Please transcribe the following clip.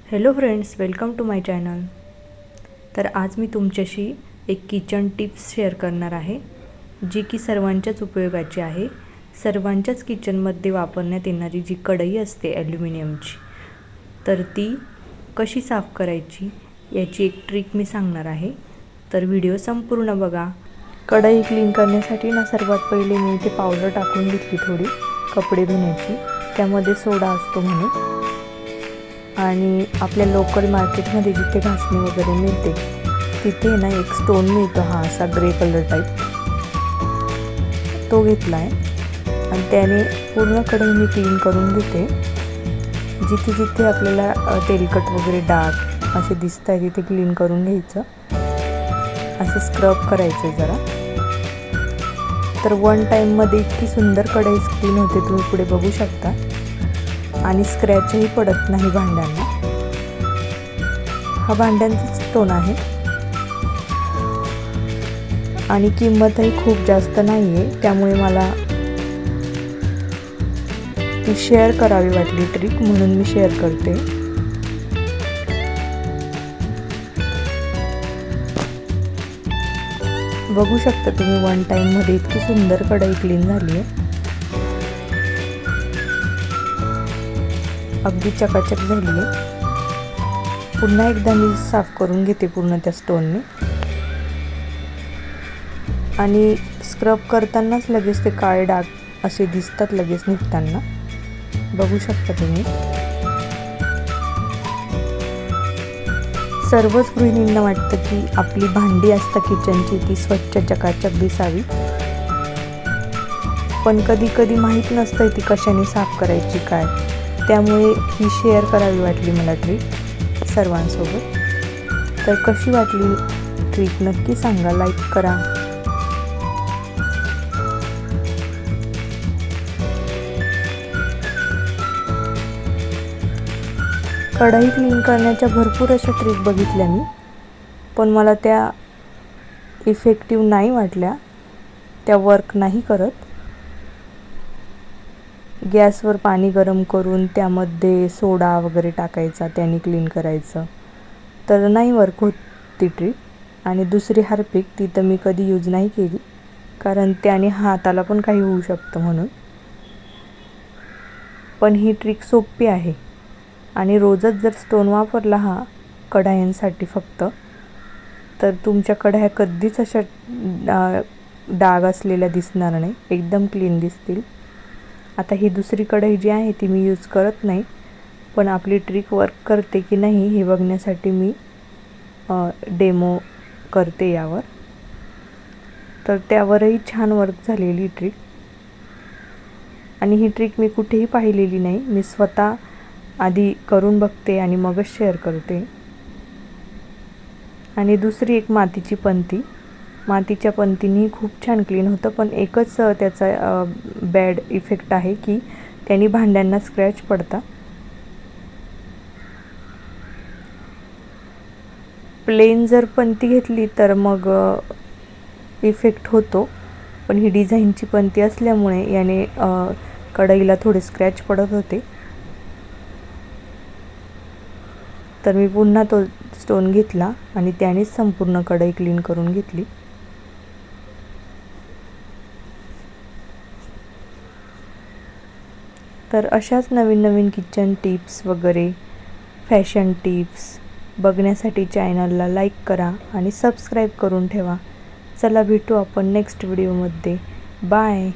Hello friends, welcome to my channel. तर आज मी तुमच्याशी एक किचन टिप्स शेअर करणार आहे, जी की सर्वांच्याच उपयोगाची आहे। सर्वांच्याच किचनमध्ये वापरण्यात येणारी जी कढई असते ॲल्युमिनियमची, तर ती कशी साफ करायची याची एक ट्रिक मी सांगणार आहे। तर व्हिडिओ संपूर्ण बघा। कढई क्लीन करण्यासाठी ना सर्वात पहिले मी इथे पावडर टाकून घेतली थोडी कपडे धुण्याची, त्यामध्ये सोडा असतो म्हणून। आणि आपल्या लोकल मार्केटमध्ये जिथे घासणी वगैरे मिळते तिथे ना एक स्टोन मिळतो, हा असा ग्रे कलर टाईप, तो घेतला आहे आणि त्याने पूर्ण कढई मी क्लीन करून घेते। जिथे जिथे आपल्याला तेलकट वगैरे डाग असे दिसत आहे तिथे क्लीन करून घ्यायचं, असं स्क्रब करायचं जरा। तर वन टाईममध्ये इतकी सुंदर कढई क्लीन होते, तुम्ही पुढे बघू शकता, आणि स्क्रॅचही पडत नाही भांड्यांना। हा भांड्यांचा स्टोन आहे आणि किंमतही खूप जास्त नाही आहे, त्यामुळे मला ती शेअर करावी वाटली ट्रिक, म्हणून मी शेअर करते। बघू शकता तुम्ही, वन टाईममध्ये इतकी सुंदर कढई क्लीन झाली आहे, अगदी चकाचक झाली आहे। पुन्हा एकदा मी साफ करून घेते पूर्ण त्या स्टोनने, आणि स्क्रब करतानाच लगेच ते काळे डाग असे दिसतात लगेच निघताना, बघू शकता तुम्ही। सर्वच गृहिणींना वाटतं की आपली भांडी असतात किचनची ती स्वच्छ चकाचक दिसावी, पण कधी कधी माहीत नसतं ती कशाने साफ करायची काय, त्यामुळे ही शेअर करावी वाटली मला ट्रिक सर्वांसोबत। तर कशी वाटली ट्रिक नक्की सांगा, लाईक करा। कढई क्लीन करण्याच्या भरपूर अशा ट्रिक बघितल्या मी, पण मला त्या इफेक्टिव्ह नाही वाटल्या, त्या वर्क नाही करत। गॅसवर पाणी गरम करून त्यामध्ये सोडा वगैरे टाकायचा, त्याने क्लीन करायचं, तर नाही वर्क होत ती ट्रिक। आणि दुसरी हार्पिक, ती तर मी कधी यूज नाही केली, कारण त्याने हाताला पण काही होऊ शकतं म्हणून। पण ही ट्रिक सोपी आहे आणि रोजच जर स्टोन वापरला हा कढयांसाठी फक्त, तर तुमच्या कढया कधीच अशा डाग असलेल्या दिसणार नाही, एकदम क्लीन दिसतील। आता ही दुसरी कढई जी आहे ती मी यूज करत नाही, पण आपली ट्रिक वर्क करते की नाही हे बघण्यासाठी मी डेमो करते यावर। तर त्यावरही छान वर्क झालेली ट्रिक, आणि ही ट्रिक मी कुठेही पाहिलेली नाही, मी स्वतः आधी करून बघते आणि मगच शेअर करते। आणि दुसरी एक मातीची पंती, मातीच्या पंतीने खूप छान क्लीन होतं, पण एकच त्याचा बॅड इफेक्ट आहे की त्यांनी भांड्यांना स्क्रॅच पडतात। प्लेन जर पंती घेतली तर मग इफेक्ट होतो, पण ही डिझाईनची पंती असल्यामुळे याने कढईला थोडे स्क्रॅच पडत होते। तर मी पुन्हा तो स्टोन घेतला आणि त्यानेच संपूर्ण कढई क्लीन करून घेतली। तर अशाच नवीन नवीन किचन टिप्स वगैरे फॅशन टिप्स बघण्यासाठी चॅनलला लाईक करा आणि सबस्क्राईब करून ठेवा। चला भेटू आपण नेक्स्ट व्हिडिओमध्ये, बाय।